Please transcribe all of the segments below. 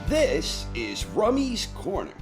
This is Rummy's Corner.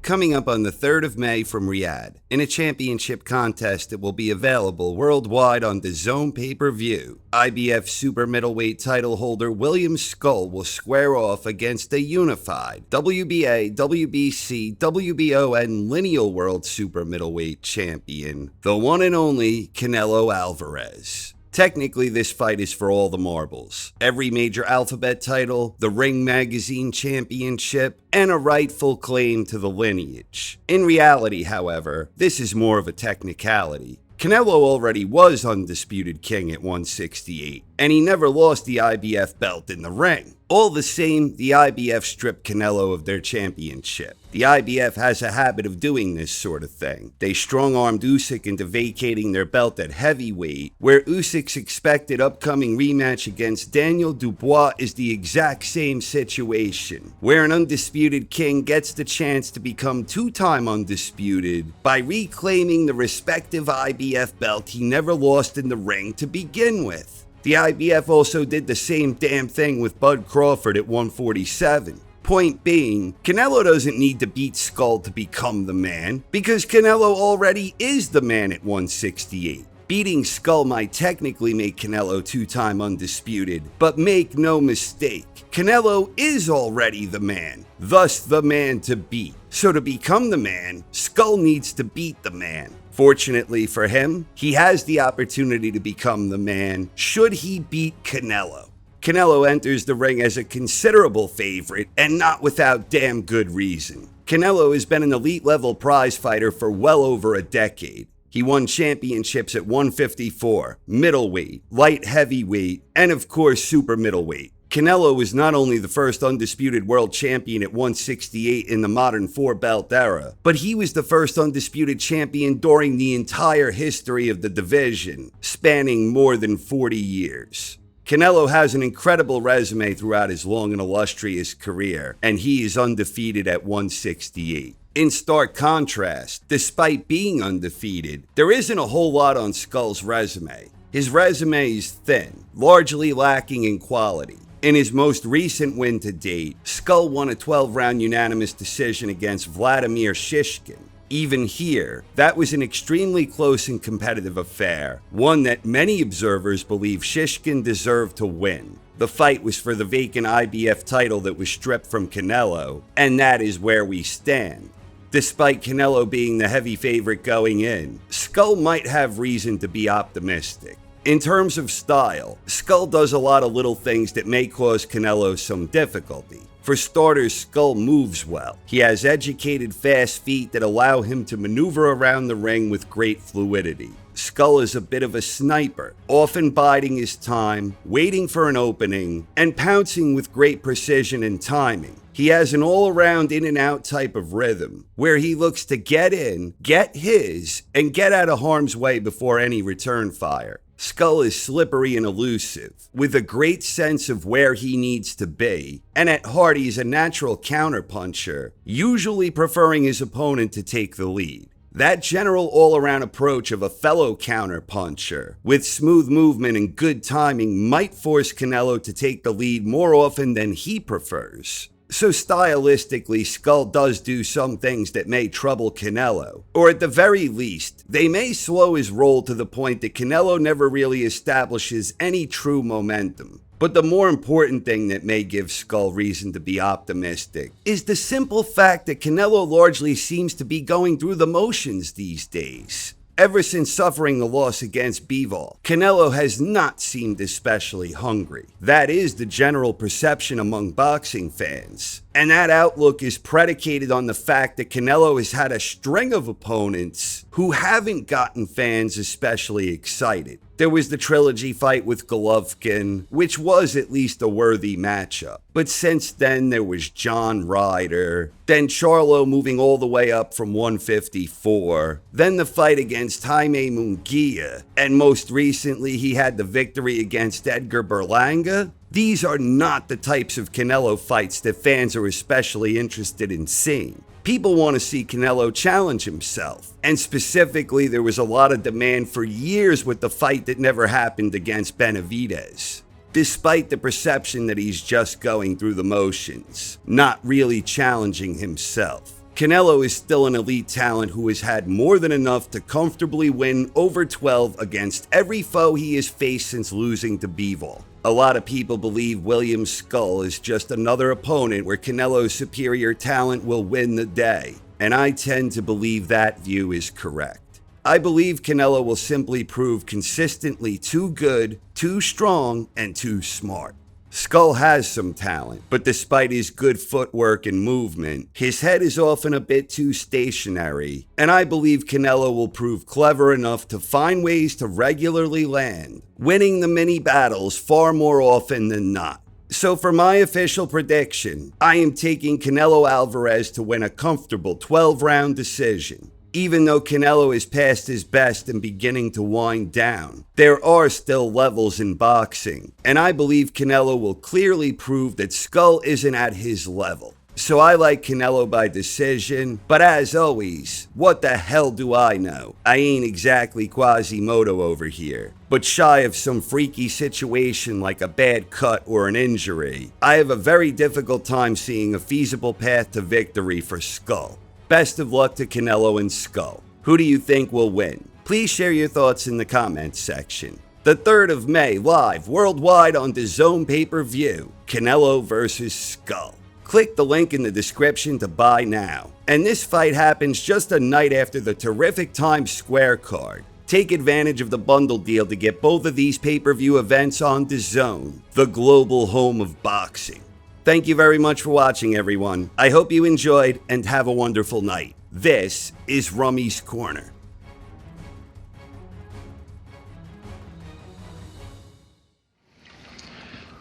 Coming up on the 3rd of May from Riyadh, in a championship contest that will be available worldwide on DAZN pay-per-view, IBF super middleweight title holder William Scull will square off against a unified WBA, WBC, WBO, and lineal world super middleweight champion, the one and only Canelo Alvarez. Technically, this fight is for all the marbles. Every major alphabet title, the Ring Magazine Championship, and a rightful claim to the lineage. In reality, however, this is more of a technicality. Canelo already was undisputed king at 168, and he never lost the IBF belt in the ring. All the same, the IBF stripped Canelo of their championship. The IBF has a habit of doing this sort of thing. They strong-armed Usyk into vacating their belt at heavyweight, where Usyk's expected upcoming rematch against Daniel Dubois is the exact same situation, where an undisputed king gets the chance to become two-time undisputed by reclaiming the respective IBF belt he never lost in the ring to begin with. The IBF also did the same damn thing with Bud Crawford at 147. Point being, Canelo doesn't need to beat Scull to become the man, because Canelo already is the man at 168. Beating Scull might technically make Canelo two-time undisputed, but make no mistake, Canelo is already the man, thus the man to beat. So to become the man, Scull needs to beat the man. Fortunately for him, he has the opportunity to become the man should he beat Canelo. Canelo enters the ring as a considerable favorite, and not without damn good reason. Canelo has been an elite-level prize fighter for well over a decade. He won championships at 154, middleweight, light heavyweight, and of course super middleweight. Canelo was not only the first undisputed world champion at 168 in the modern four-belt era, but he was the first undisputed champion during the entire history of the division, spanning more than 40 years. Canelo has an incredible resume throughout his long and illustrious career, and he is undefeated at 168. In stark contrast, despite being undefeated, there isn't a whole lot on Skull's resume. His resume is thin, largely lacking in quality. In his most recent win to date, Scull won a 12-round unanimous decision against Vladimir Shishkin. Even here, that was an extremely close and competitive affair, one that many observers believe Shishkin deserved to win. The fight was for the vacant IBF title that was stripped from Canelo, and that is where we stand. Despite Canelo being the heavy favorite going in, Scull might have reason to be optimistic. In terms of style, Scull does a lot of little things that may cause Canelo some difficulty. For starters, Scull moves well. He has educated fast feet that allow him to maneuver around the ring with great fluidity. Scull is a bit of a sniper, often biding his time, waiting for an opening, and pouncing with great precision and timing. He has an all-around in-and-out type of rhythm, where he looks to get in, get his, and get out of harm's way before any return fire. Scull is slippery and elusive, with a great sense of where he needs to be, and at heart he's a natural counterpuncher, usually preferring his opponent to take the lead. That general all-around approach of a fellow counterpuncher, with smooth movement and good timing, might force Canelo to take the lead more often than he prefers. So stylistically, Scull does do some things that may trouble Canelo, or at the very least, they may slow his roll to the point that Canelo never really establishes any true momentum. But the more important thing that may give Scull reason to be optimistic is the simple fact that Canelo largely seems to be going through the motions these days. Ever since suffering the loss against Bivol, Canelo has not seemed especially hungry. That is the general perception among boxing fans. And that outlook is predicated on the fact that Canelo has had a string of opponents who haven't gotten fans especially excited. There was the trilogy fight with Golovkin, which was at least a worthy matchup. But since then, there was John Ryder, then Charlo moving all the way up from 154, then the fight against Jaime Munguia, and most recently he had the victory against Edgar Berlanga. These are not the types of Canelo fights that fans are especially interested in seeing. People want to see Canelo challenge himself. And specifically, there was a lot of demand for years with the fight that never happened against Benavidez. Despite the perception that he's just going through the motions, not really challenging himself. Canelo is still an elite talent who has had more than enough to comfortably win over 12 against every foe he has faced since losing to Bivol. A lot of people believe William Scull is just another opponent where Canelo's superior talent will win the day, and I tend to believe that view is correct. I believe Canelo will simply prove consistently too good, too strong, and too smart. Scull has some talent, but despite his good footwork and movement, his head is often a bit too stationary, and I believe Canelo will prove clever enough to find ways to regularly land, winning the mini battles far more often than not. So for my official prediction, I am taking Canelo Alvarez to win a comfortable 12-round decision. Even though Canelo is past his best and beginning to wind down, there are still levels in boxing, and I believe Canelo will clearly prove that Scull isn't at his level. So I like Canelo by decision, but as always, what the hell do I know? I ain't exactly Quasimodo over here. But shy of some freaky situation like a bad cut or an injury, I have a very difficult time seeing a feasible path to victory for Scull. Best of luck to Canelo and Scull. Who do you think will win? Please share your thoughts in the comments section. The 3rd of May, live worldwide on DAZN pay-per-view, Canelo vs. Scull. Click the link in the description to buy now. And this fight happens just a night after the terrific Times Square card. Take advantage of the bundle deal to get both of these pay-per-view events on DAZN, the global home of boxing. Thank you very much for watching, everyone. I hope you enjoyed and have a wonderful night. This is Rummy's Corner.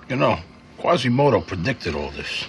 You know, Quasimodo predicted all this.